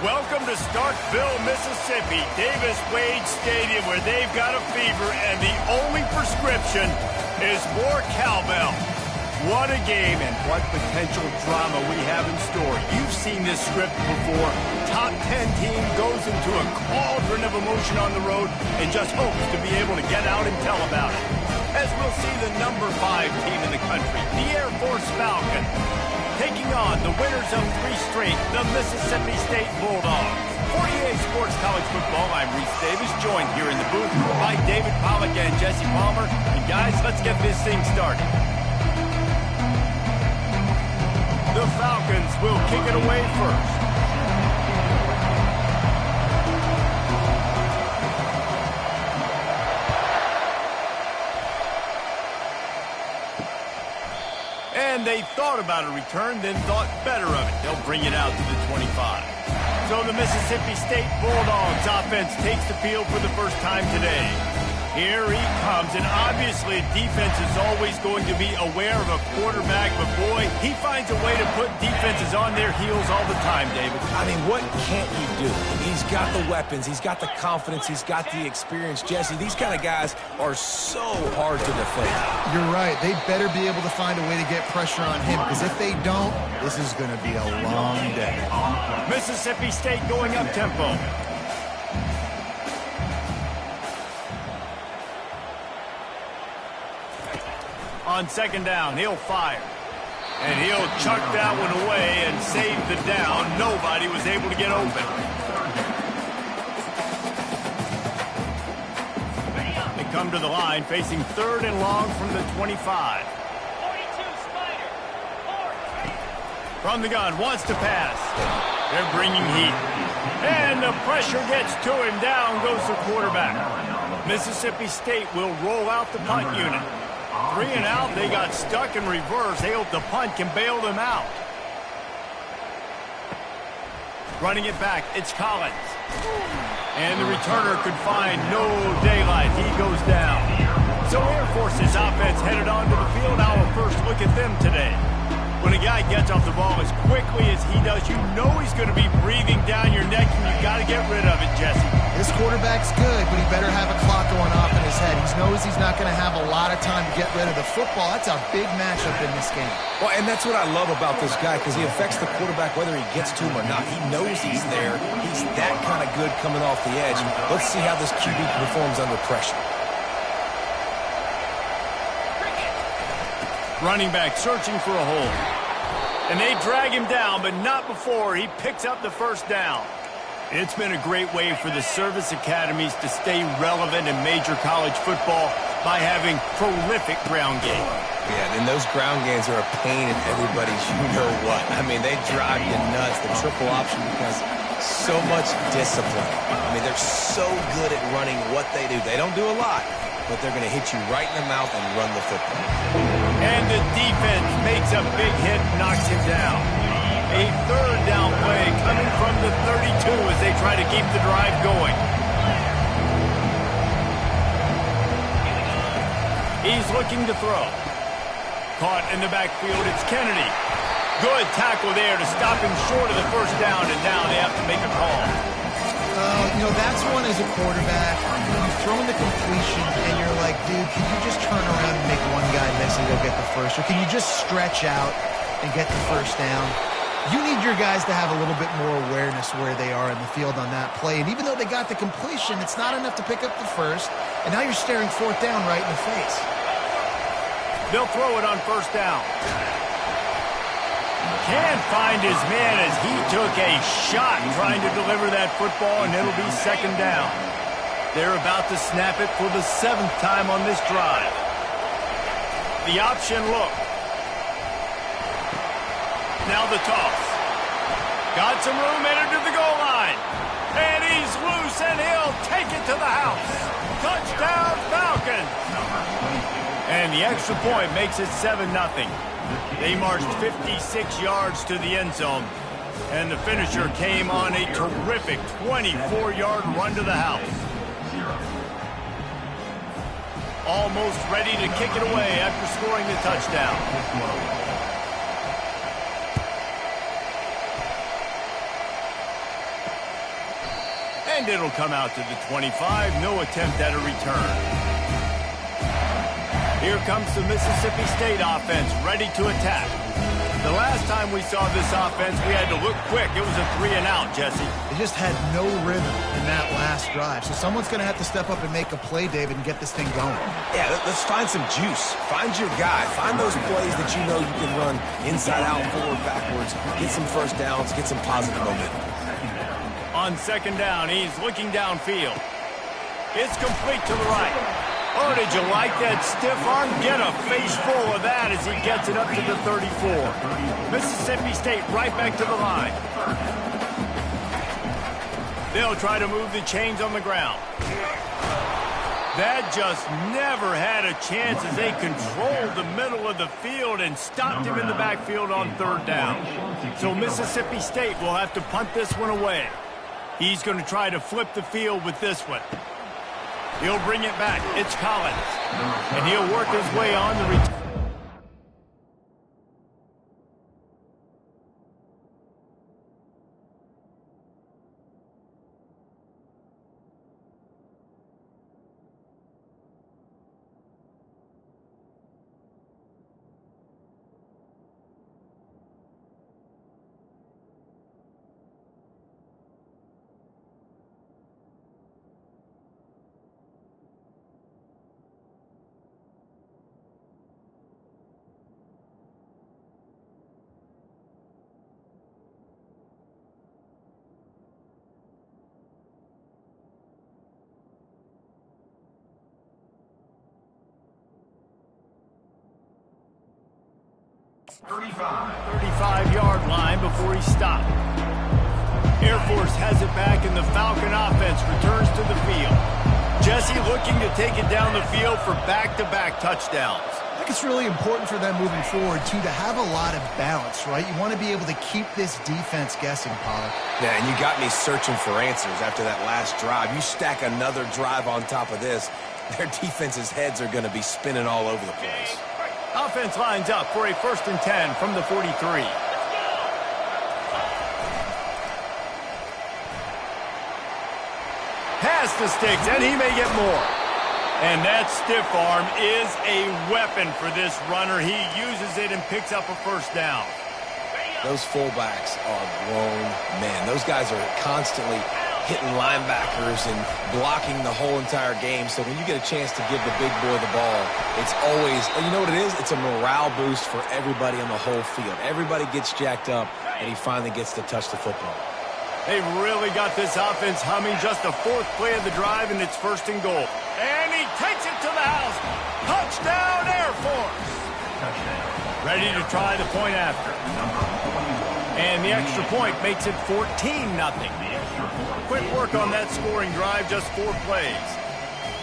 Welcome to Starkville, Mississippi, Davis-Wade Stadium, where they've got a fever, and the only prescription is more cowbell. What a game, and what potential drama we have in store. You've seen this script before. Top 10 team goes into a cauldron of emotion on the road and just hopes to be able to get out and tell about it. As we'll see the number 5 team in the country, the Air Force Falcons, taking on the winners of 3 straight, the Mississippi State Bulldogs. 48 Sports College Football, I'm Reese Davis, joined here in the booth by David Pollack and Jesse Palmer. And guys, let's get this thing started. The Falcons will kick it away first. And they thought about a return, then thought better of it. They'll bring it out to the 25. So the Mississippi State Bulldogs offense takes the field for the first time today. Here he comes, and obviously defense is always going to be aware of a quarterback, but boy, he finds a way to put defenses on their heels all the time, David. I mean, what can't you do? He's got the weapons, he's got the confidence, he's got the experience. Jesse, these kind of guys are so hard to defend. You're right. They better be able to find a way to get pressure on him, because if they don't, this is going to be a long day. Mississippi State going up-tempo. On second down, he'll fire. And he'll chuck that one away and save the down. Nobody was able to get open. They come to the line, facing 3rd and long from the 25. 42 Spider. 4. From the gun, wants to pass. They're bringing heat. And the pressure gets to him. Down goes the quarterback. Mississippi State will roll out the punt unit. 3 and out, they got stuck in reverse. They hope the punt can bail them out. Running it back, it's Collins. And the returner could find no daylight. He goes down. So Air Force's offense headed onto the field. Our first look at them today. When a guy gets off the ball as quickly as he does, you know he's going to be breathing down your neck, and you've got to get rid of it, Jesse. This quarterback's good, but he better have a clock going off in his head. He knows he's not going to have a lot of time to get rid of the football. That's a big matchup in this game. Well, and that's what I love about this guy, because he affects the quarterback whether he gets to him or not. He knows he's there. He's that kind of good coming off the edge. Let's see how this QB performs under pressure. Running back searching for a hole. And they drag him down, but not before he picks up the first down. It's been a great way for the service academies to stay relevant in major college football by having prolific ground game. Yeah, and those ground games are a pain in everybody's you-know-what. I mean, they drive you nuts. The triple option becomes so much discipline. I mean, they're so good at running what they do. They don't do a lot, but they're going to hit you right in the mouth and run the football. And the defense makes a big hit, knocks him down. A 3rd down play coming from the 32 as they try to keep the drive going. He's looking to throw. Caught in the backfield, it's Kennedy. Good tackle there to stop him short of the first down, and now they have to make a call. That's one as a quarterback. You've thrown the completion, and you're like, dude, can you just turn around and make one guy miss and go get the first? Or can you just stretch out and get the first down? You need your guys to have a little bit more awareness where they are in the field on that play. And even though they got the completion, it's not enough to pick up the first. And now you're staring 4th down right in the face. They'll throw it on 1st down. Can't find his man as he took a shot trying to deliver that football, and it'll be 2nd down. They're about to snap it for the 7th time on this drive. The option look. Now the toss. Got some room, entered to the goal line. And he's loose, and he'll take it to the house. Touchdown, Falcons. And the extra point makes it 7-0. They marched 56 yards to the end zone. And the finisher came on a terrific 24-yard run to the house. Almost ready to kick it away after scoring the touchdown. And it'll come out to the 25. No attempt at a return. Here comes the Mississippi State offense, ready to attack. The last time we saw this offense, we had to look quick. It was a 3-and-out, Jesse. They just had no rhythm in that last drive. So someone's going to have to step up and make a play, David, and get this thing going. Yeah, let's find some juice. Find your guy. Find those plays that you know you can run inside out, forward, backwards, get some first downs, get some positive momentum. On second down, he's looking downfield. It's complete to the right. Oh, did you like that stiff arm? Get a face full of that as he gets it up to the 34. Mississippi State right back to the line. They'll try to move the chains on the ground. That just never had a chance as they controlled the middle of the field and stopped him in the backfield on third down. So Mississippi State will have to punt this one away. He's going to try to flip the field with this one. He'll bring it back. It's Collins. And he'll work his way on the return. Thirty-five-yard line before he stopped. Air Force has it back, and the Falcon offense returns to the field. Jesse looking to take it down the field for back-to-back touchdowns. I think it's really important for them moving forward, too, to have a lot of balance, right? You want to be able to keep this defense guessing, Pollard. Yeah, and you got me searching for answers after that last drive. You stack another drive on top of this, their defense's heads are going to be spinning all over the place. Offense lines up for a 1st and 10 from the 43. Pass the sticks, and he may get more. And that stiff arm is a weapon for this runner. He uses it and picks up a 1st down. Those fullbacks are grown men. Those guys are constantly hitting linebackers and blocking the whole entire game. So when you get a chance to give the big boy the ball, it's always, you know what it is? It's a morale boost for everybody on the whole field. Everybody gets jacked up, and he finally gets to touch the football. They've really got this offense humming. Just the 4th play of the drive, and it's 1st and goal. And he takes it to the house. Touchdown, Air Force. Ready to try the point after. And the extra point makes it 14-0. Quick work on that scoring drive, just 4 plays.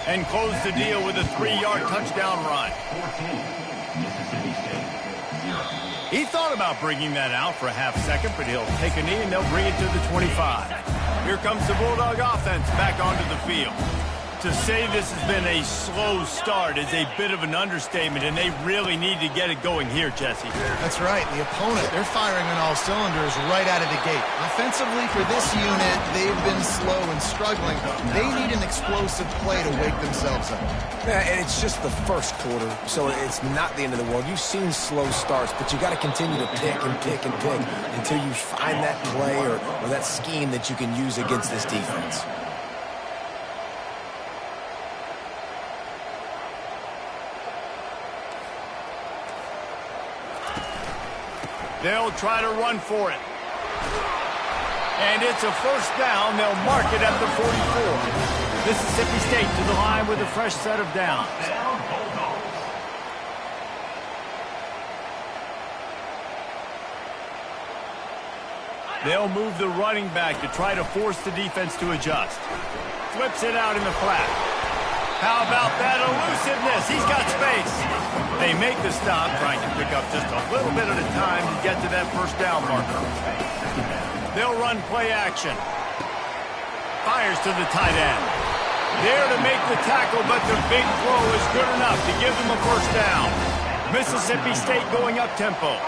And close the deal with a 3-yard touchdown run. He thought about bringing that out for a half second, but he'll take a knee and they'll bring it to the 25. Here comes the Bulldog offense back onto the field. To say this has been a slow start is a bit of an understatement, and they really need to get it going here, Jesse. That's right. The opponent, they're firing on all cylinders right out of the gate. Offensively, for this unit, they've been slow and struggling. They need an explosive play to wake themselves up. Yeah, and it's just the first quarter, so it's not the end of the world. You've seen slow starts, but you got to continue to pick and pick and pick until you find that play or that scheme that you can use against this defense. They'll try to run for it. And it's a 1st down. They'll mark it at the 44. Mississippi State to the line with a fresh set of downs. They'll move the running back to try to force the defense to adjust. Flips it out in the flat. How about that elusiveness? He's got space. They make the stop, trying to pick up just a little bit at a time to get to that 1st down marker. They'll run play action. Fires to the tight end. There to make the tackle, but the big throw is good enough to give them a 1st down. Mississippi State going up tempo.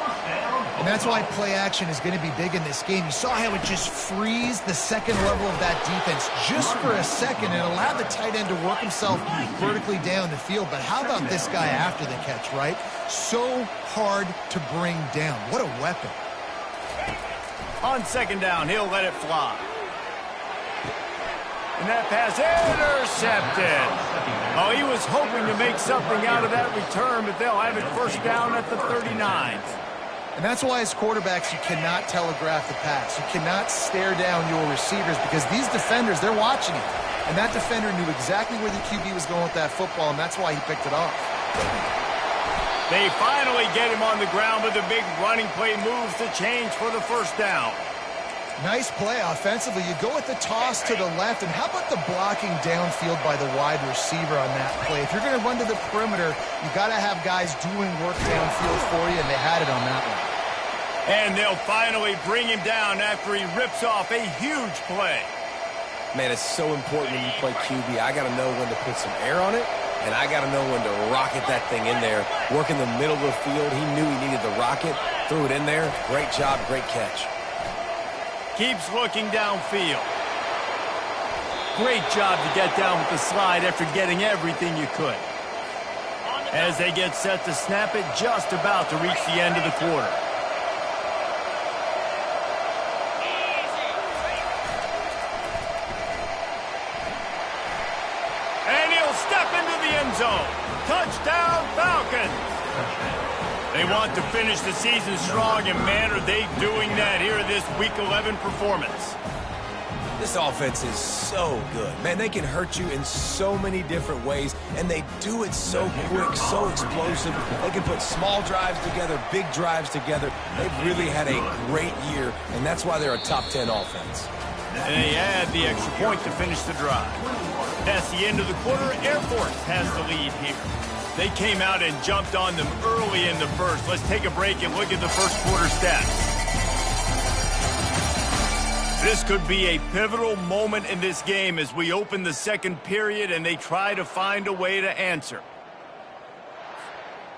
And that's why play action is going to be big in this game. You saw how it just frees the second level of that defense just for a second and allowed the tight end to work himself vertically down the field. But how about this guy after the catch, right? So hard to bring down. What a weapon. On second down, he'll let it fly. And that pass intercepted. Oh, he was hoping to make something out of that return, but they'll have it first down at the 39. And that's why as quarterbacks, you cannot telegraph the pass. You cannot stare down your receivers because these defenders, they're watching it. And that defender knew exactly where the QB was going with that football, and that's why he picked it off. They finally get him on the ground, but the big running play moves the change for the first down. Nice play offensively. You go with the toss to the left, and how about the blocking downfield by the wide receiver on that play? If you're going to run to the perimeter, you got to have guys doing work downfield for you, and they had it on that one. And they'll finally bring him down after he rips off a huge play. Man, it's so important when you play QB. I got to know when to put some air on it, and I got to know when to rocket that thing in there. Work in the middle of the field. He knew he needed the rocket, threw it in there. Great job, great catch. Keeps looking downfield. Great job to get down with the slide after getting everything you could. As they get set to snap it, just about to reach the end of the quarter. And he'll step into the end zone. Touchdown, Falcons! They want to finish the season strong, and man, are they doing that here in this Week 11 performance. This offense is so good. Man, they can hurt you in so many different ways, and they do it so quick, so explosive. They can put small drives together, big drives together. They've really had a great year, and that's why they're a top 10 offense. And they add the extra point to finish the drive. That's the end of the quarter. Air Force has the lead here. They came out and jumped on them early in the first. Let's take a break and look at the first quarter stats. This could be a pivotal moment in this game as we open the second period and they try to find a way to answer.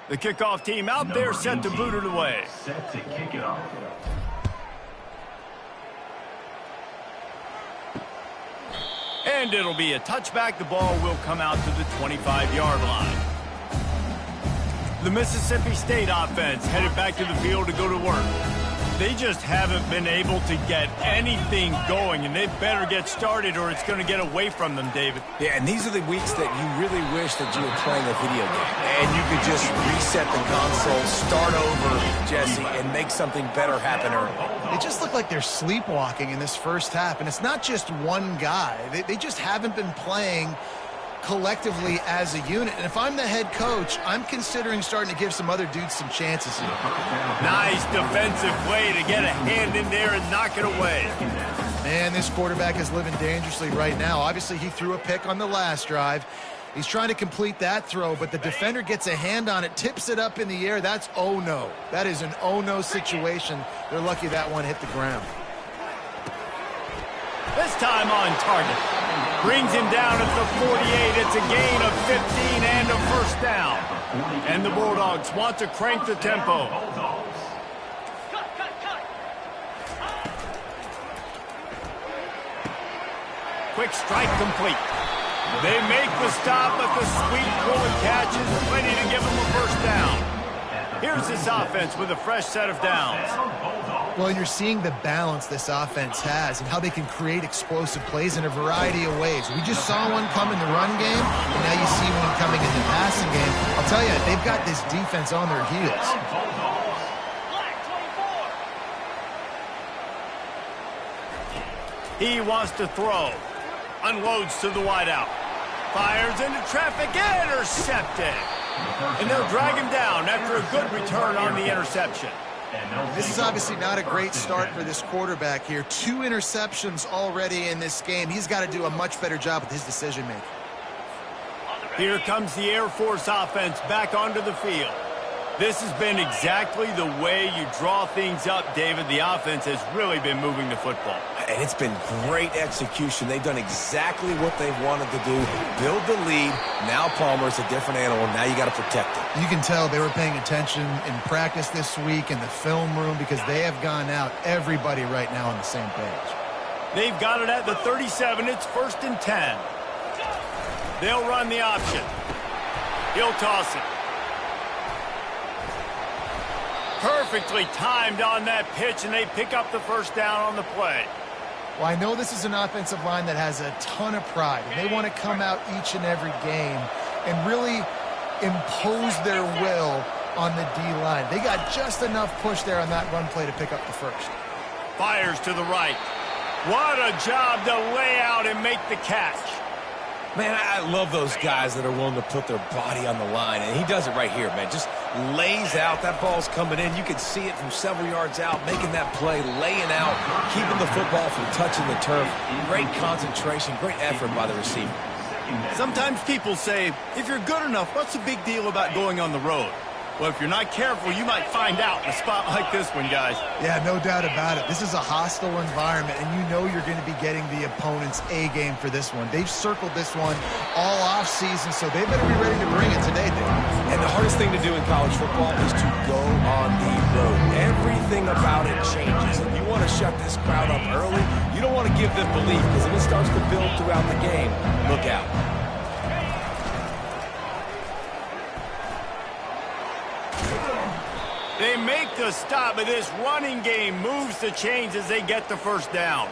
The kickoff team out there set to boot it away. Set to kick it off. And it'll be a touchback. The ball will come out to the 25-yard line. The Mississippi State offense headed back to the field to go to work. They just haven't been able to get anything going, and they better get started or it's going to get away from them, David. Yeah, and these are the weeks that you really wish that you were playing a video game. And you could just reset the console, start over, Jesse, and make something better happen early. They just look like they're sleepwalking in this first half, and it's not just one guy. They just haven't been playing collectively as a unit. And if I'm the head coach, I'm considering starting to give some other dudes some chances here. Nice defensive play to get a hand in there and knock it away. Man, this quarterback is living dangerously right now. Obviously, he threw a pick on the last drive. He's trying to complete that throw, but the defender gets a hand on it, tips it up in the air. That's oh-no. That is an oh-no situation. They're lucky that one hit the ground. This time on target. Brings him down at the 48. It's a gain of 15 and a first down. And the Bulldogs want to crank the tempo. Quick strike complete. They make the stop, but the sweet pulling catch is ready to give them a first down. Here's this offense with a fresh set of downs. Well, and you're seeing the balance this offense has and how they can create explosive plays in a variety of ways. We just saw one come in the run game, and now you see one coming in the passing game. I'll tell you, they've got this defense on their heels. He wants to throw. Unloads to the wideout. Fires into traffic. Intercepted. And they'll drag him down after a good return on the interception. This is obviously not a great start for this quarterback here. 2 interceptions already in this game. He's got to do a much better job with his decision-making. Here comes the Air Force offense back onto the field. This has been exactly the way you draw things up, David. The offense has really been moving the football. And it's been great execution. They've done exactly what they've wanted to do. Build the lead. Now Palmer's a different animal. Now you got to protect it. You can tell they were paying attention in practice this week in the film room because they have gone out, everybody right now on the same page. They've got it at the 37. It's 1st and 10. They'll run the option. He'll toss it. Perfectly timed on that pitch, and they pick up the first down on the play. Well, I know this is an offensive line that has a ton of pride, and they want to come out each and every game and really impose their will on the D-line. They got just enough push there on that run play to pick up the first. Fires to the right. What a job to lay out and make the catch. Man, I love those guys that are willing to put their body on the line, and he does it right here, man. Just lays out. That ball's coming in. You can see it from several yards out, making that play, laying out, keeping the football from touching the turf. Great concentration, great effort by the receiver. Sometimes people say, if you're good enough, what's the big deal about going on the road? Well, if you're not careful, you might find out in a spot like this one, guys. Yeah, no doubt about it. This is a hostile environment, and you know you're going to be getting the opponent's A game for this one. They've circled this one all off season, so they better be ready to bring it today, Dave. And the hardest thing to do in college football is to go on the road. Everything about it changes. If you want to shut this crowd up early, you don't want to give them belief, because if it starts to build throughout the game, look out. They make the stop, but this running game moves the chains as they get the first down.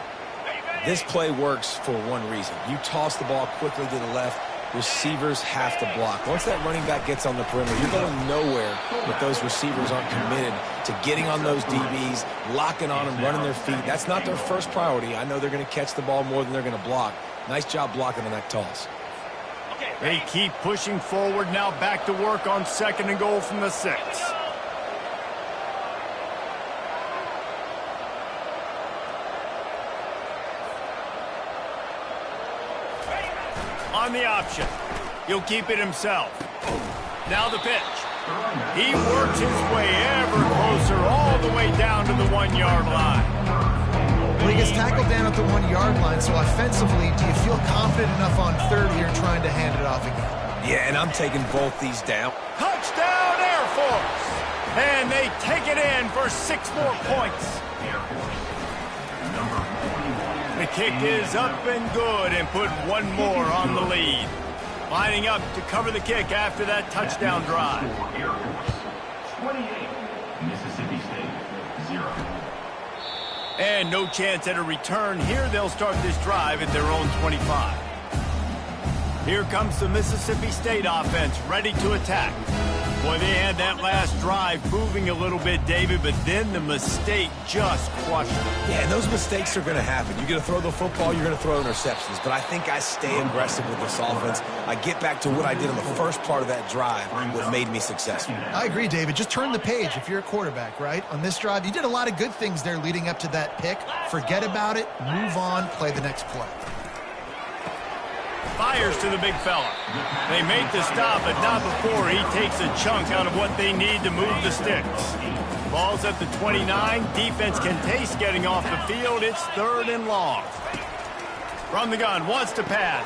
This play works for one reason. You toss the ball quickly to the left, receivers have to block. Once that running back gets on the perimeter, you're going nowhere if those receivers aren't committed to getting on those DBs, locking on them, running their feet. That's not their first priority. I know they're going to catch the ball more than they're going to block. Nice job blocking on that toss. They keep pushing forward, now back to work on 2nd and goal from the 6. On the option. He'll keep it himself. Now the pitch. He works his way ever closer all the way down to the 1-yard line. Well, he gets tackled down at the 1-yard line, so offensively, do you feel confident enough on 3rd here trying to hand it off again? Yeah, and I'm taking both these down. Touchdown, Air Force! And they take it in for 6 more points. The kick is up and good and put one more on the lead. Lining up to cover the kick after that touchdown drive. 28, Mississippi State, 0. And no chance at a return here. They'll start this drive at their own 25. Here comes the Mississippi State offense ready to attack. Boy, they had that last drive moving a little bit, David, but then the mistake just crushed them. Yeah, and those mistakes are going to happen. You're going to throw the football, you're going to throw interceptions. But I think I stay aggressive with this offense. I get back to what I did in the first part of that drive, what made me successful. I agree, David. Just turn the page if you're a quarterback, right? On this drive, you did a lot of good things there leading up to that pick. Forget about it, move on, play the next play. Fires to the big fella. They make the stop, but not before he takes a chunk out of what they need to move the sticks. Ball's at the 29. Defense can taste getting off the field. It's 3rd and long. From the gun, wants to pass.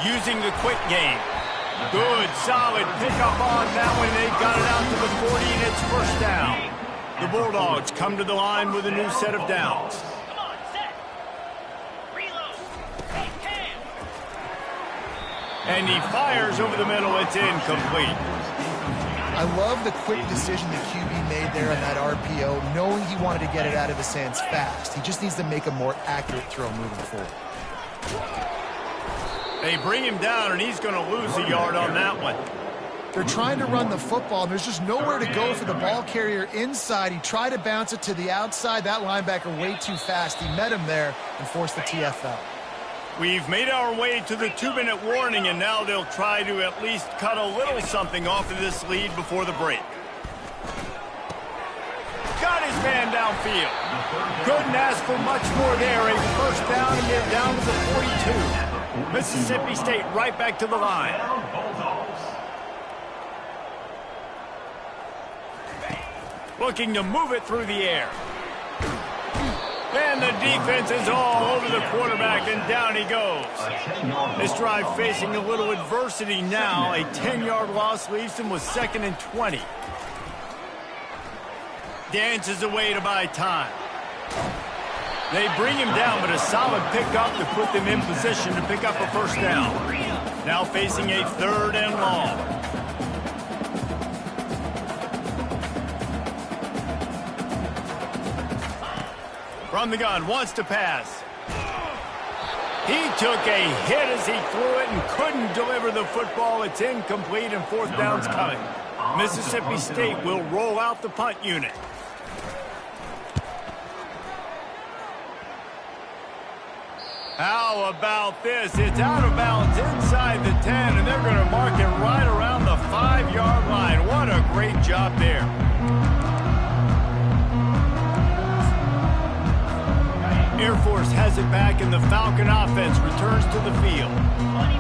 Using the quick game. Good, solid pickup on that one. They got it out to the 40, and it's 1st down. The Bulldogs come to the line with a new set of downs. And he fires over the middle. It's incomplete. I love the quick decision the QB made there on that RPO, knowing he wanted to get it out of his hands fast. He just needs to make a more accurate throw moving forward. They bring him down, and he's going to lose a yard on that one. They're trying to run the football, and there's just nowhere to go for the ball carrier inside. He tried to bounce it to the outside. That linebacker way too fast. He met him there and forced the TFL. We've made our way to the 2-minute warning, and now they'll try to at least cut a little something off of this lead before the break. Got his man downfield. Couldn't ask for much more there. A 1st down, and they're down to the 42. Mississippi State right back to the line. Looking to move it through the air. And the defense is all over the quarterback, and down he goes. This drive facing a little adversity now. A 10-yard loss leaves him with 2nd and 20. Dances away to buy time. They bring him down, but a solid pickup to put them in position to pick up a first down. Now facing a 3rd and long. From the gun, wants to pass. He took a hit as he threw it and couldn't deliver the football. It's incomplete and 4th down's coming. Mississippi State will roll out the punt unit. How about this? It's out of bounds inside the 10, and they're going to mark it right around the 5-yard line. What a great job there. Air Force has it back, and the Falcon offense returns to the field.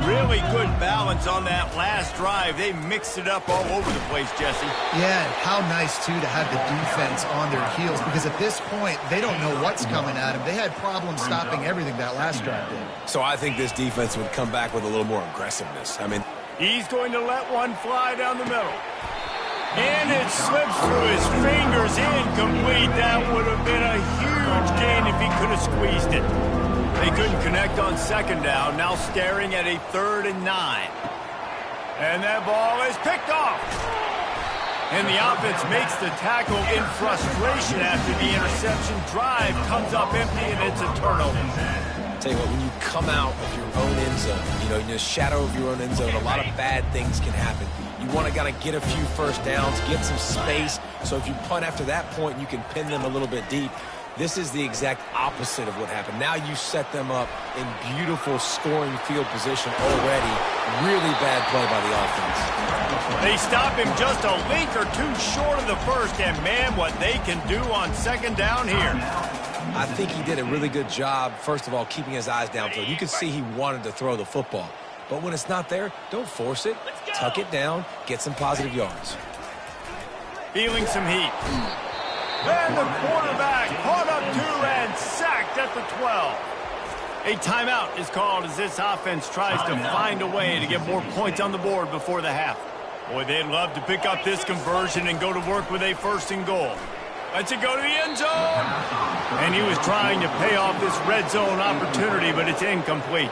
Really good balance on that last drive. They mixed it up all over the place, Jesse. Yeah, and how nice, too, to have the defense on their heels, because at this point, they don't know what's coming at them. They had problems stopping everything that last drive did. So I think this defense would come back with a little more aggressiveness. I mean, he's going to let one fly down the middle. And it slips through his fingers, incomplete. That would have been a huge gain if he could have squeezed it. They couldn't connect on 2nd down, now staring at a 3rd and 9. And that ball is picked off. And the offense makes the tackle in frustration after the interception. Drive comes up empty, and it's a turnover. Tell you what, when you come out of your own end zone, you know, in the shadow of your own end zone, a lot of bad things can happen. You want to kind of get a few first downs, get some space. So if you punt after that point, you can pin them a little bit deep. This is the exact opposite of what happened. Now you set them up in beautiful scoring field position already. Really bad play by the offense. They stop him just a link or two short of the first, and man, what they can do on 2nd down here. I think he did a really good job, first of all, keeping his eyes downfield. You could see he wanted to throw the football. But when it's not there, don't force it. Tuck it down, get some positive yards. Feeling some heat. And the quarterback caught up to and sacked at the 12. A timeout is called as this offense tries to find a way to get more points on the board before the half. Boy, they'd love to pick up this conversion and go to work with a 1st and goal. Let's it go to the end zone. And he was trying to pay off this red zone opportunity, but it's incomplete.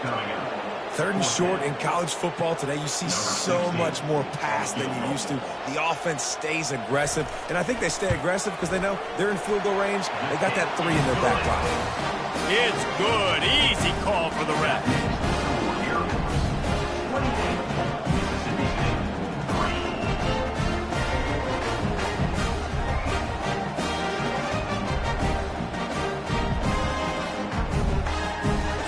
3rd and short in college football today. You see so much more pass than you used to. The offense stays aggressive, and I think they stay aggressive because they know they're in field goal range. They got that 3 in their back pocket. It's good. Easy call for the ref.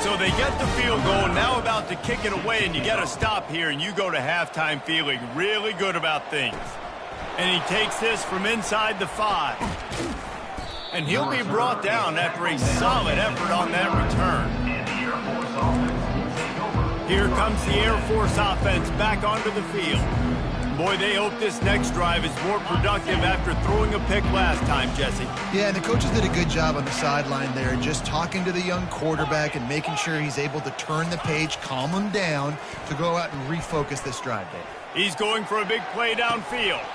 So they get the field goal, now about to kick it away, and you got to stop here, and you go to halftime feeling really good about things. And he takes this from inside the 5. And he'll be brought down after a solid effort on that return. Here comes the Air Force offense back onto the field. Boy, they hope this next drive is more productive after throwing a pick last time, Jesse. Yeah, and the coaches did a good job on the sideline there, just talking to the young quarterback and making sure he's able to turn the page, calm him down, to go out and refocus this drive, Dave. He's going for a big play downfield.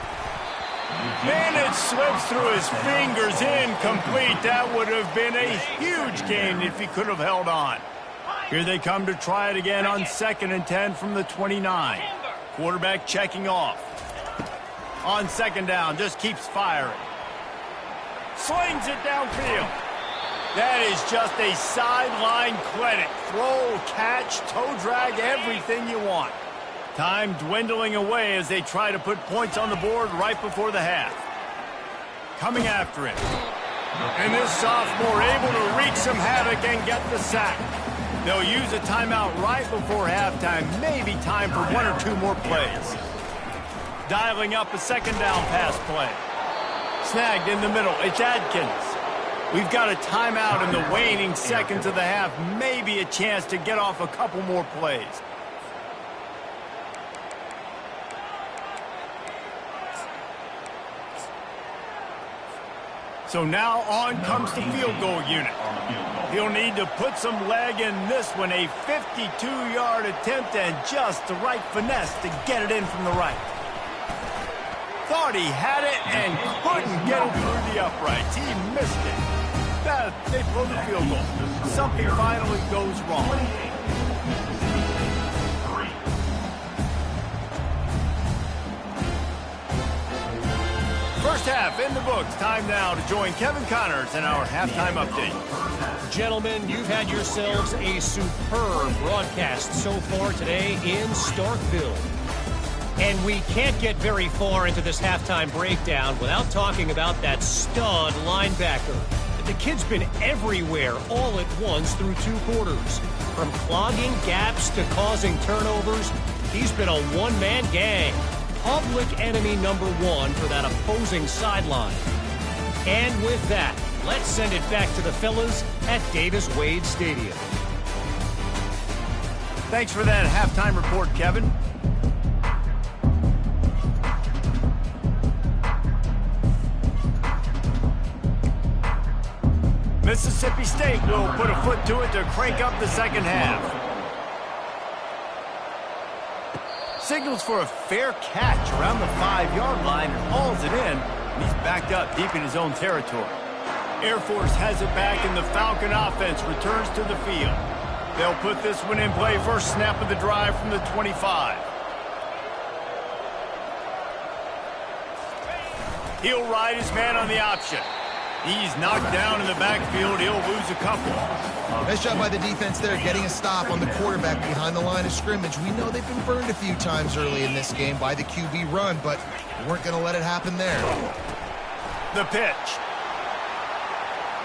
And it slips through his fingers, incomplete. That would have been a huge gain if he could have held on. Here they come to try it again on 2nd and 10 from the 29. Quarterback checking off. On 2nd down, just keeps firing. Slings it downfield. That is just a sideline clinic. Throw, catch, toe drag, everything you want. Time dwindling away as they try to put points on the board right before the half. Coming after it. And this sophomore able to wreak some havoc and get the sack. They'll use a timeout right before halftime. Maybe time for 1 or 2 more plays. Dialing up a 2nd down pass play. Snagged in the middle. It's Adkins. We've got a timeout in the waning seconds of the half. Maybe a chance to get off a couple more plays. So now on comes the field goal unit. He'll need to put some leg in this one, a 52-yard attempt and just the right finesse to get it in from the right. Thought he had it and couldn't get it through the uprights. He missed it. They blow the field goal. Something finally goes wrong. First half in the books. Time now to join Kevin Connors in our halftime update. Gentlemen, you've had yourselves a superb broadcast so far today in Starkville. And we can't get very far into this halftime breakdown without talking about that stud linebacker. The kid's been everywhere all at once through 2 quarters. From clogging gaps to causing turnovers, he's been a one-man gang. Public enemy number 1 for that opposing sideline. And with that, let's send it back to the fellas at Davis-Wade Stadium. Thanks for that halftime report, Kevin. Mississippi State will put a foot to it to crank up the second half. Signals for a fair catch around the 5-yard line and hauls it in, and he's backed up deep in his own territory. Air Force has it back, and the Falcon offense returns to the field. They'll put this one in play first snap of the drive from the 25. He'll ride his man on the option. He's knocked down in the backfield. He'll lose a couple. Nice job by the defense there, getting a stop on the quarterback behind the line of scrimmage. We know they've been burned a few times early in this game by the QB run, but we weren't going to let it happen there. The pitch.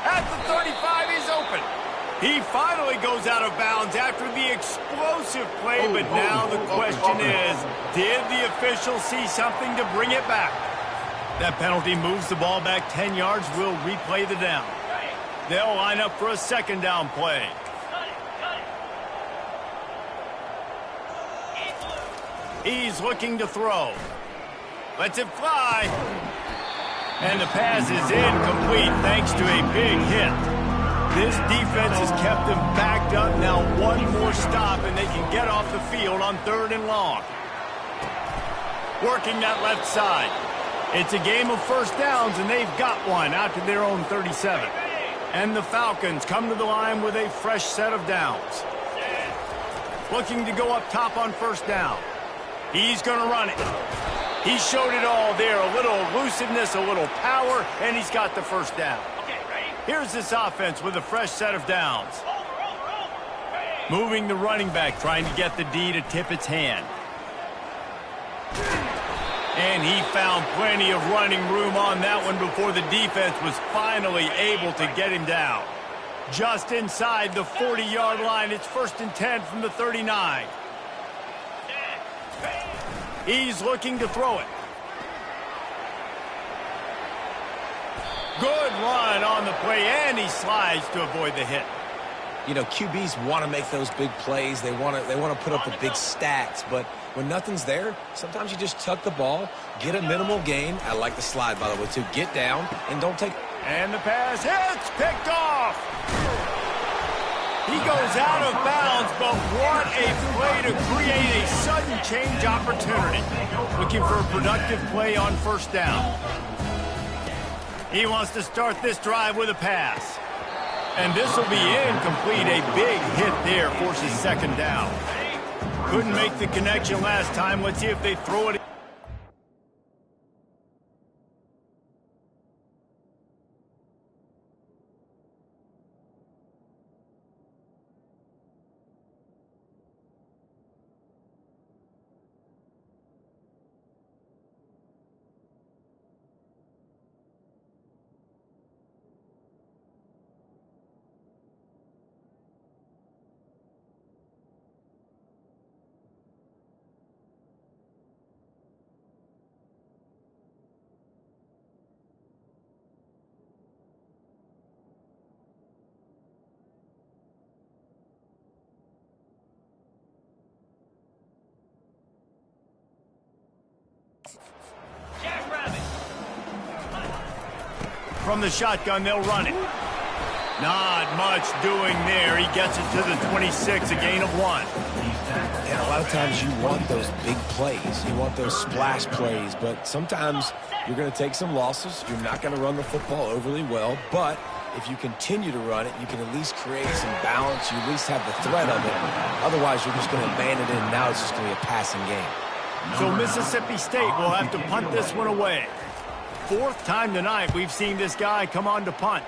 At the 35, he's open. He finally goes out of bounds after the explosive play, but now the question is, did the official see something to bring it back? That penalty moves the ball back 10 yards. We'll replay the down. They'll line up for a second down play. He's looking to throw. Lets it fly. And the pass is incomplete thanks to a big hit. This defense has kept them backed up. Now one more stop and they can get off the field on 3rd and long. Working that left side. It's a game of first downs, and they've got one out to their own 37. And the Falcons come to the line with a fresh set of downs. Looking to go up top on first down. He's going to run it. He showed it all there. A little elusiveness, a little power, and he's got the first down. Here's this offense with a fresh set of downs. Moving the running back, trying to get the D to tip its hand. And he found plenty of running room on that one before the defense was finally able to get him down. Just inside the 40-yard line, it's 1st and 10 from the 39. He's looking to throw it. Good run on the play, and he slides to avoid the hit. You know, QBs want to make those big plays. They want to put up the big stats, but when nothing's there, sometimes you just tuck the ball, get a minimal gain. I like the slide, by the way, too. Get down and don't take... And the pass hits, picked off. He goes out of bounds, but what a play to create a sudden change opportunity. Looking for a productive play on first down. He wants to start this drive with a pass. And this will be incomplete. A big hit there forces second down. Couldn't make the connection last time. Let's see if they throw it. from the shotgun, they'll run it. Not much doing there. He gets it to the 26, a gain of 1. And a lot of times you want those big plays. You want those splash plays, but sometimes you're going to take some losses. You're not going to run the football overly well, but if you continue to run it, you can at least create some balance. You at least have the threat of it. Otherwise, you're just going to abandon it, and now it's just going to be a passing game. So Mississippi State will have to punt this one away. 4th time tonight we've seen this guy come on to punt.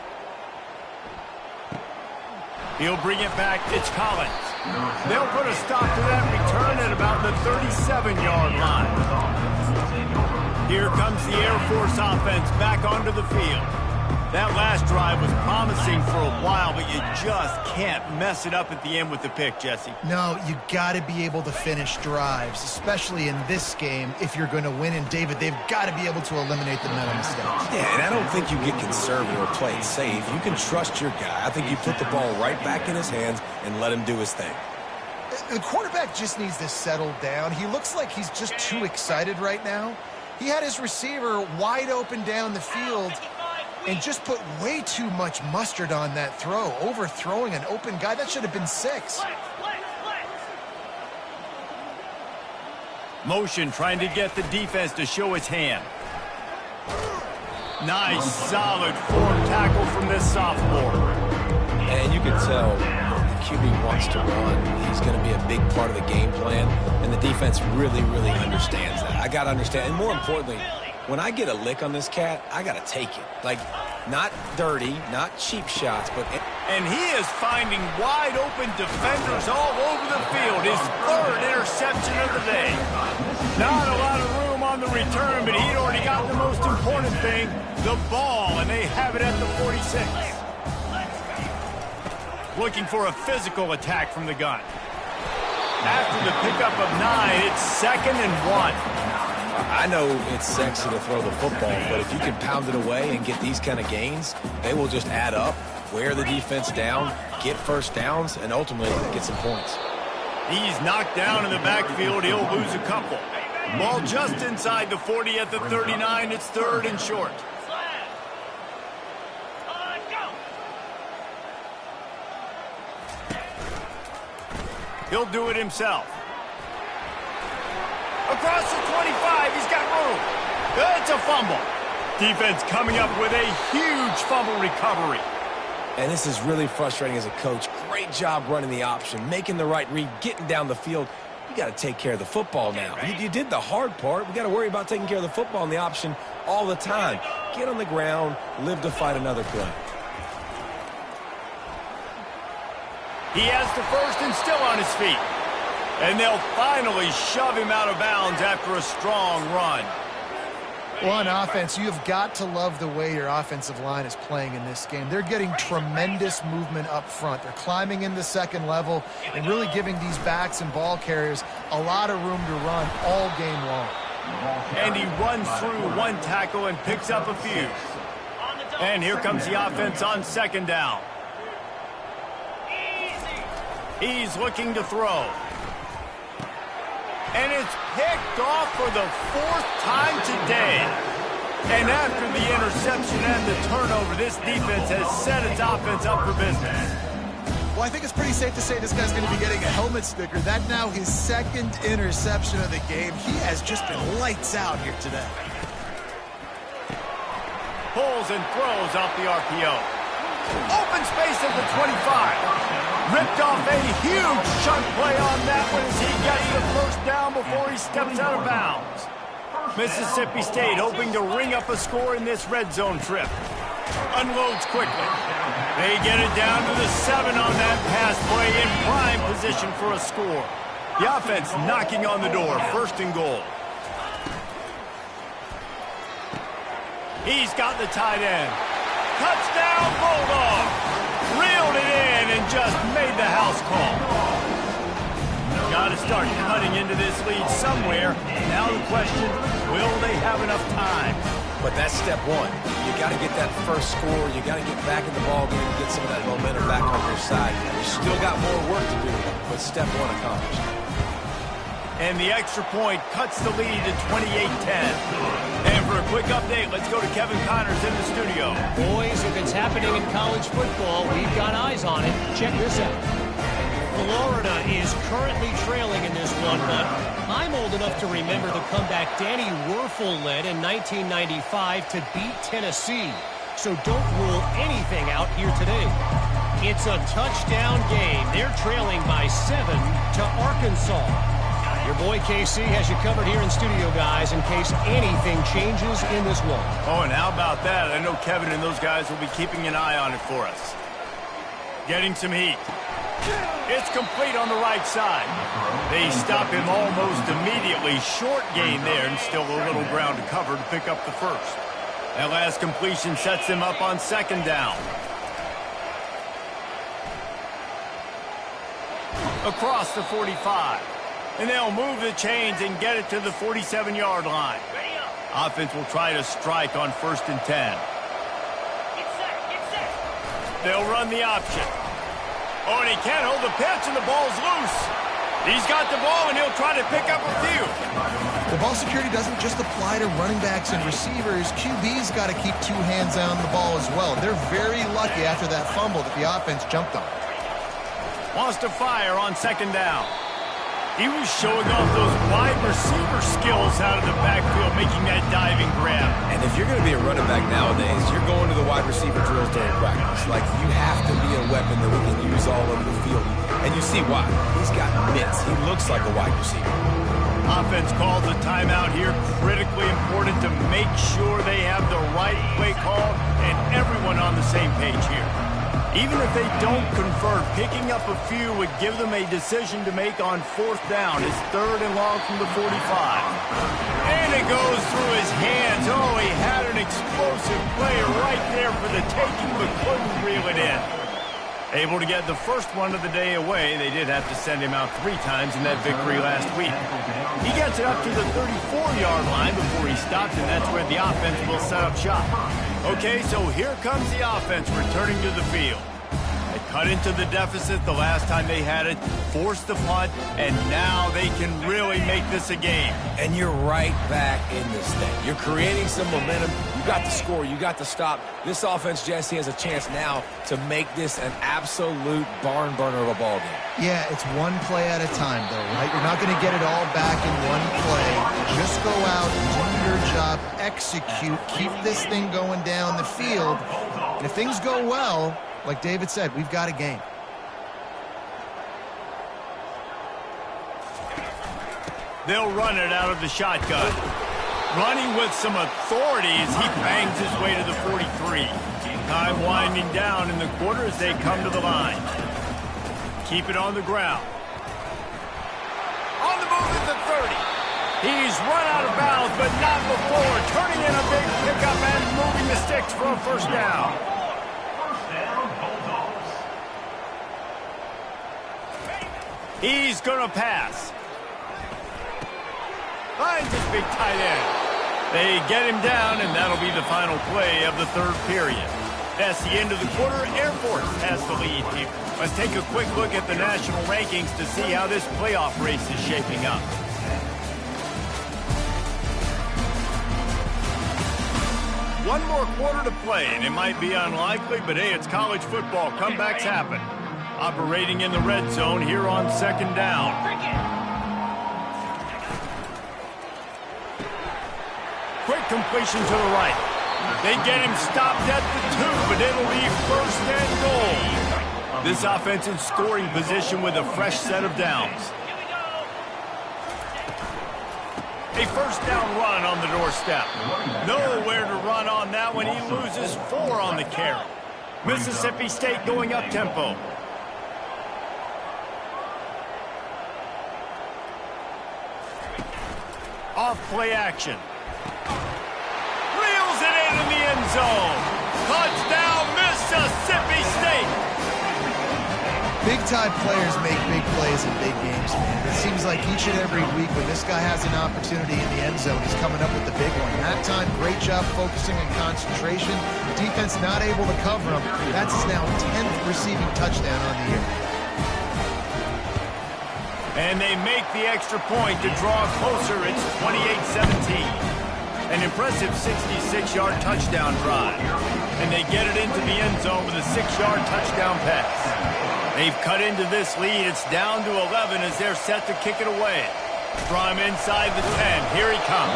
He'll bring it back. It's Collins. They'll put a stop to that return at about the 37-yard line. Here comes the Air Force offense back onto the field. That last drive was promising for a while, but you just can't mess it up at the end with the pick, Jesse. No, you got to be able to finish drives, especially in this game if you're going to win. And, David, they've got to be able to eliminate the mental mistakes. Yeah, and I don't think you get conservative or play it safe. You can trust your guy. I think you put the ball right back in his hands and let him do his thing. The quarterback just needs to settle down. He looks like he's just too excited right now. He had his receiver wide open down the field and just put way too much mustard on that throw, overthrowing an open guy. That should have been 6. Motion trying to get the defense to show its hand. Nice, solid form tackle from this sophomore. And you can tell the QB wants to run. He's going to be a big part of the game plan, and the defense really, really understands that. I got to understand, and more importantly, when I get a lick on this cat, I got to take it. Like, not dirty, not cheap shots, but... And he is finding wide open defenders all over the field. His 3rd interception of the day. Not a lot of room on the return, but he'd already got the most important thing, the ball, and they have it at the 46. Looking for a physical attack from the gun. After the pickup of 9, it's 2nd and 1. I know it's sexy to throw the football, but if you can pound it away and get these kind of gains, they will just add up, wear the defense down, get first downs, and ultimately get some points. He's knocked down in the backfield. He'll lose a couple. Ball just inside the 40 at the 39. It's 3rd and short. He'll do it himself. Across the 25, he's got room. It's a fumble. Defense coming up with a huge fumble recovery. And this is really frustrating as a coach. Great job running the option, making the right read, getting down the field. You got to take care of the football now. You did the hard part. We got to worry about taking care of the football and the option all the time. Get on the ground, live to fight another play. He has the 1st and still on his feet. And they'll finally shove him out of bounds after a strong run. Well, on offense, you've got to love the way your offensive line is playing in this game. They're getting tremendous movement up front. They're climbing in the 2nd level and really giving these backs and ball carriers a lot of room to run all game long. And he runs through 1 tackle and picks up a few. And here comes the offense on 2nd down. He's looking to throw. And it's picked off for the 4th time today. And after the interception and the turnover, this defense has set its offense up for business. Well, I think it's pretty safe to say this guy's going to be getting a helmet sticker. That's now his 2nd interception of the game. He has just been lights out here today. Pulls and throws off the RPO. Open space at the 25. Ripped off a huge chunk play on that one as he gets the 1st down before he steps out of bounds. Mississippi State hoping to ring up a score in this red zone trip. Unloads quickly. They get it down to the 7 on that pass play in prime position for a score. The offense knocking on the door, 1st and goal. He's got the tight end. Touchdown, Bulldog! Reeled it in and just made the house call. Got to start cutting into this lead somewhere. Now the question, will they have enough time? But that's step 1. You got to get that first score. You got to get back in the ball game and get some of that momentum back on your side. You still got more work to do, but step 1 accomplished. And the extra point cuts the lead to 28-10. And for a quick update, let's go to Kevin Connors in the studio. Boys, if it's happening in college football, we've got eyes on it. Check this out. Florida is currently trailing in this one, but I'm old enough to remember the comeback Danny Wuerffel led in 1995 to beat Tennessee. So don't rule anything out here today. It's a touchdown game. They're trailing by 7 to Arkansas. Your boy KC has you covered here in studio, guys, in case anything changes in this one. Oh, and how about that? I know Kevin and those guys will be keeping an eye on it for us. Getting some heat. It's complete on the right side. They stop him almost immediately. Short gain there, and still a little ground to cover to pick up the first. That last completion sets them up on second down. Across the 45. And they'll move the chains and get it to the 47-yard line. Offense will try to strike on 1st and 10. Get set. They'll run the option. Oh, and he can't hold the pitch, and the ball's loose. He's got the ball, and he'll try to pick up a few. The ball security doesn't just apply to running backs and receivers. QB's got to keep 2 hands on the ball as well. They're very lucky after that fumble that the offense jumped on. Wants to fire on 2nd down. He was showing off those wide receiver skills out of the backfield, making that diving grab. And if you're going to be a running back nowadays, you're going to the wide receiver drills during practice. Like, you have to be a weapon that we can use all over the field. And you see why. He's got mitts. He looks like a wide receiver. Offense calls a timeout here. Critically important to make sure they have the right play call and everyone on the same page here. Even if they don't convert, picking up a few would give them a decision to make on 4th down. It's 3rd and long from the 45. And it goes through his hands. Oh, he had an explosive play right there for the taking, but couldn't reel it in. Able to get the first one of the day away. They did have to send him out 3 times in that victory last week. He gets it up to the 34-yard line before he stops, and that's where the offense will set up shop. Okay, so here comes the offense returning to the field. They cut into the deficit the last time they had it, forced the punt, and now they can really make this a game. And you're right back in this thing. You're creating some momentum. You got the score. You got the stop. This offense, Jesse, has a chance now to make this an absolute barn burner of a ball game. Yeah, it's one play at a time, though, right? You're not going to get it all back in one play. Just go out, do your job, execute, keep this thing going down the field. And if things go well, like David said, we've got a game. They'll run it out of the shotgun. Running with some authority as he bangs his way to the 43. Time winding down in the quarter as they come to the line. Keep it on the ground. On the move at the 30. He's run out of bounds, but not before. Turning in a big pickup and moving the sticks for a 1st down. He's going to pass. Finds his big tight end. They get him down, and that'll be the final play of the 3rd period. That's the end of the quarter. Air Force has the lead here. Let's take a quick look at the national rankings to see how this playoff race is shaping up. One more quarter to play, and it might be unlikely, but hey, it's college football. Comebacks happen. Operating in the red zone here on 2nd down. Quick completion to the right. They get him stopped at the 2, but it'll be 1st and goal. This offense in scoring position with a fresh set of downs. A 1st down run on the doorstep. Nowhere to run on that one. He loses 4 on the carry. Mississippi State going up tempo. Off play action. Reels it in the end zone. Touchdown, Mississippi State. Big-time players make big plays in big games, man. It seems like each and every week when this guy has an opportunity in the end zone, he's coming up with the big one. That time, great job focusing and concentration. Defense not able to cover him. That's his now 10th receiving touchdown on the year. And they make the extra point to draw closer. It's 28-17. An impressive 66-yard touchdown drive. And they get it into the end zone with a 6-yard touchdown pass. They've cut into this lead. It's down to 11 as they're set to kick it away. From inside the 10, here he comes.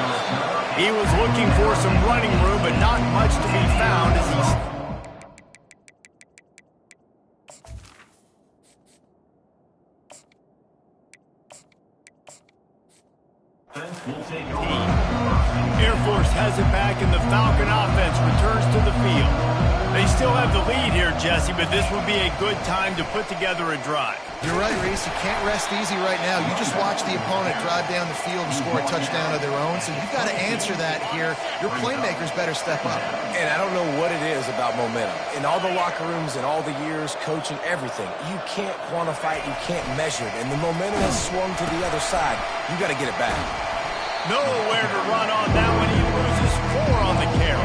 He was looking for some running room, but not much to be found as he's... Air Force has it back, and the Falcon offense returns to the field. They still have the lead here, Jesse, but this would be a good time to put together a drive. You're right, Reese. You can't rest easy right now. You just watch the opponent drive down the field and score a touchdown of their own, so you've got to answer that here. Your playmakers better step up. And I don't know what it is about momentum. In all the locker rooms and all the years, coaching, everything, you can't quantify it, you can't measure it. And the momentum has swung to the other side. You got to get it back. Nowhere to run on that one. He loses 4 on the carry.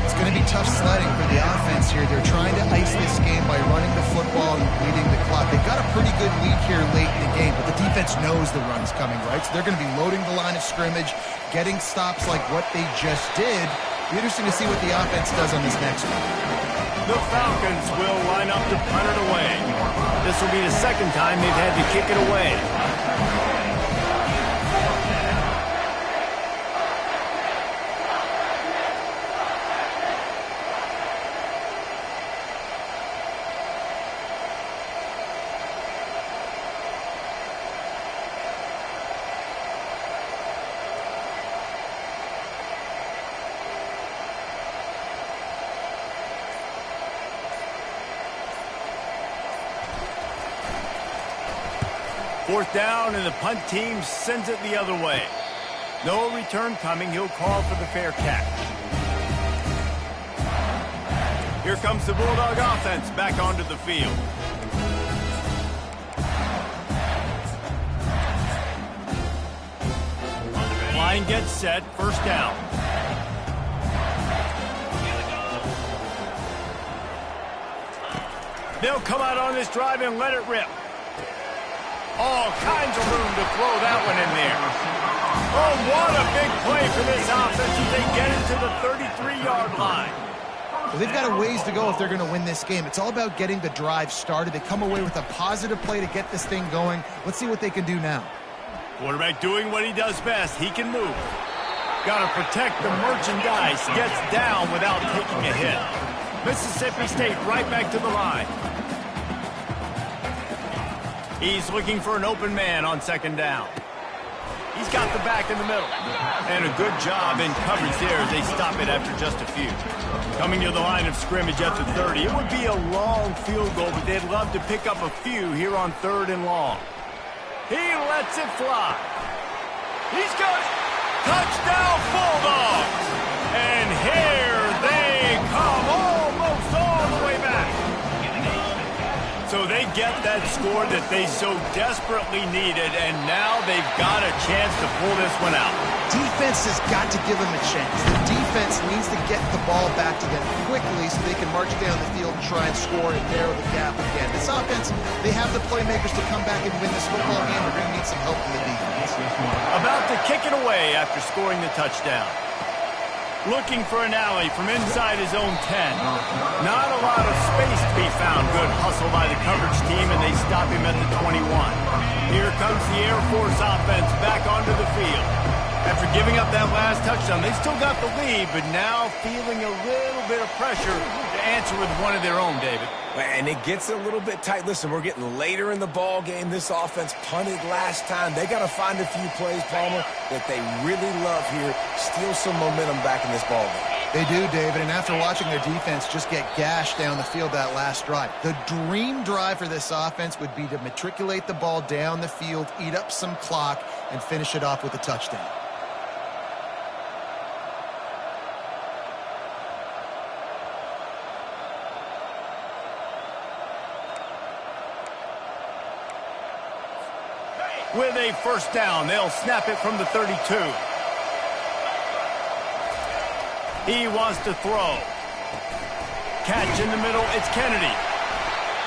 It's going to be tough sledding for the offense here. They're trying to ice this game by running the football and bleeding the clock. They've got a pretty good lead here late in the game, but the defense knows the run's coming, right? So they're going to be loading the line of scrimmage, getting stops like what they just did. Be interesting to see what the offense does on this next one. The Falcons will line up to punt it away. This will be the second time they've had to kick it away. Fourth down, and the punt team sends it the other way. No return coming. He'll call for the fair catch. Here comes the Bulldog offense back onto the field. Line gets set. First down. They'll come out on this drive and let it rip. All kinds of room to throw that one in there. Oh, what a big play for this offense as they get it to the 33-yard line. Well, they've got a ways to go if they're going to win this game. It's all about getting the drive started. They come away with a positive play to get this thing going. Let's see what they can do now. Quarterback doing what he does best. He can move. Got to protect the merchandise. Gets down without taking a hit. Mississippi State right back to the line. He's looking for an open man on second down. He's got the back in the middle. And a good job in coverage there as they stop it after just a few. Coming to the line of scrimmage at the 30. It would be a long field goal, but they'd love to pick up a few here on 3rd and long. He lets it fly. He's got it. Touchdown Bulldogs. And here they come almost all the way back. So they get that score that they so desperately needed, and now they've got a chance to pull this one out. Defense has got to give them a chance. The defense needs to get the ball back to them quickly so they can march down the field and try and score and narrow the gap again. This offense, they have the playmakers to come back and win this football game. They're going to need some help from the defense. About to kick it away after scoring the touchdown. Looking for an alley from inside his own 10. Not a lot of space to be found. Good hustle by the coverage team, and they stop him at the 21. Here comes the Air Force offense back onto the field. After giving up that last touchdown, they still got the lead, but now feeling a little bit of pressure to answer with one of their own, David. And it gets a little bit tight. Listen, we're getting later in the ball game. This offense punted last time. They got to find a few plays, Palmer, that they really love here. Steal some momentum back in this ball game. They do, David, and after watching their defense just get gashed down the field that last drive, the dream drive for this offense would be to matriculate the ball down the field, eat up some clock, and finish it off with a touchdown. With a first down, they'll snap it from the 32. He wants to throw. Catch in the middle, it's Kennedy.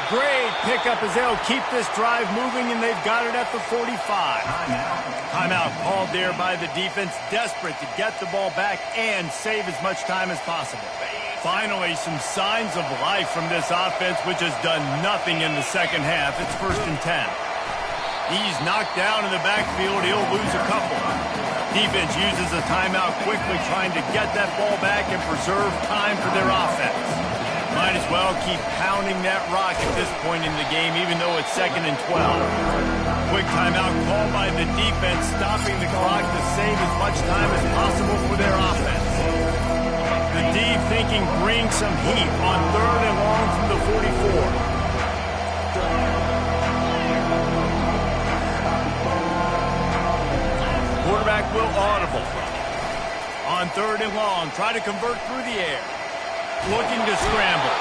great pickup as they'll keep this drive moving, and they've got it at the 45. Timeout called there by the defense, desperate to get the ball back and save as much time as possible. Finally, some signs of life from this offense, which has done nothing in the second half. It's 1st and 10. He's knocked down in the backfield. He'll lose a couple. Defense uses a timeout quickly, trying to get that ball back and preserve time for their offense. Might as well keep pounding that rock at this point in the game, even though it's 2nd and 12. Quick timeout called by the defense, stopping the clock to save as much time as possible for their offense. The D thinking bring some heat on 3rd and long from the 44. Quarterback will audible. On 3rd and long, try to convert through the air. Looking to scramble.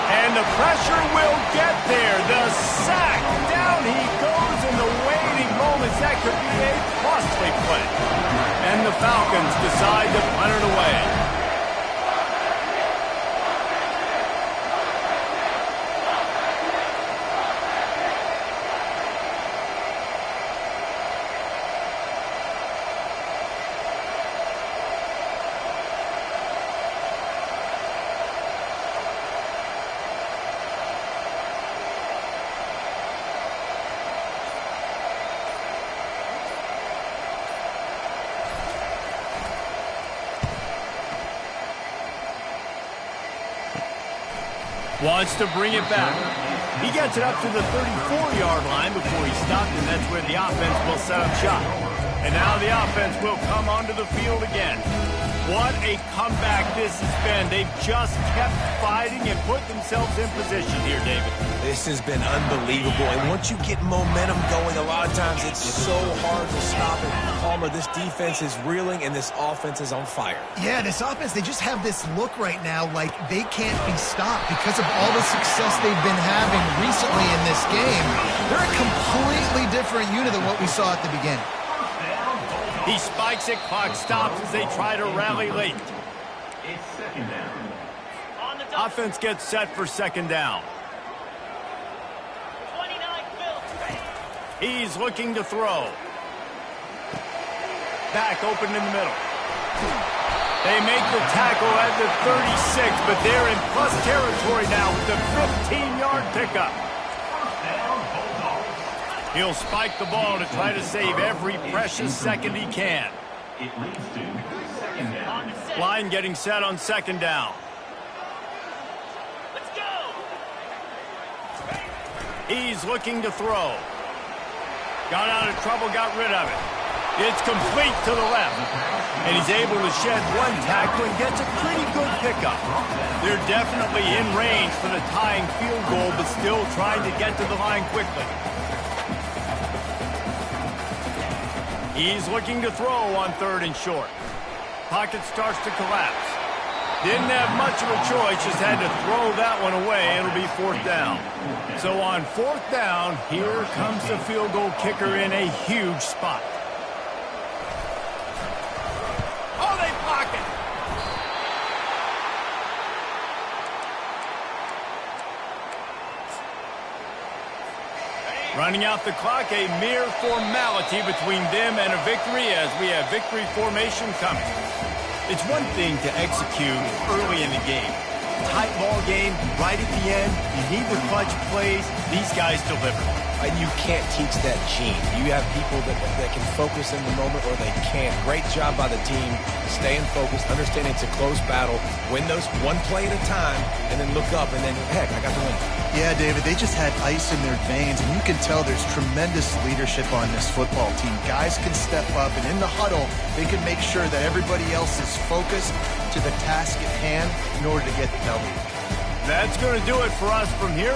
And the pressure will get there. The sack. Down he goes in the waiting moments. That could be a costly play. And the Falcons decide to punt it away. Wants to bring it back. He gets it up to the 34-yard line before he stopped, and that's where the offense will set up shop. And now the offense will come onto the field again. What a comeback this has been. They've just kept fighting and put themselves in position here, David. This has been unbelievable, and once you get momentum going, a lot of times it's so hard to stop it. Palmer, this defense is reeling, and this offense is on fire. Yeah, this offense, they just have this look right now like they can't be stopped because of all the success they've been having recently in this game. They're a completely different unit than what we saw at the beginning. He spikes it, clock stops as they try to rally late. It's 2nd down. Offense gets set for 2nd down. 29 Phil. He's looking to throw. Back open in the middle. They make the tackle at the 36, but they're in plus territory now with the 15-yard pickup. He'll spike the ball to try to save every precious second he can. It leads to 2nd down. Line getting set on 2nd down. Let's go. He's looking to throw. Got out of trouble, got rid of it. It's complete to the left. And he's able to shed one tackle and gets a pretty good pickup. They're definitely in range for the tying field goal, but still trying to get to the line quickly. He's looking to throw on 3rd and short. Pocket starts to collapse. Didn't have much of a choice, just had to throw that one away. It'll be 4th down. So on 4th down, here comes the field goal kicker in a huge spot. Oh, they block it! Running out the clock, a mere formality between them and a victory as we have victory formation coming. It's one thing to execute early in the game. Tight ball game, right at the end, you need the clutch plays. These guys deliver. And you can't teach that gene. You have people that can focus in the moment or they can't. Great job by the team, staying focused, understanding it's a close battle, win those one play at a time, and then look up, and then, heck, I got the win. Yeah, David, they just had ice in their veins, and you can tell there's tremendous leadership on this football team. Guys can step up, and in the huddle, they can make sure that everybody else is focused to the task at hand in order to get the W. That's going to do it for us from here.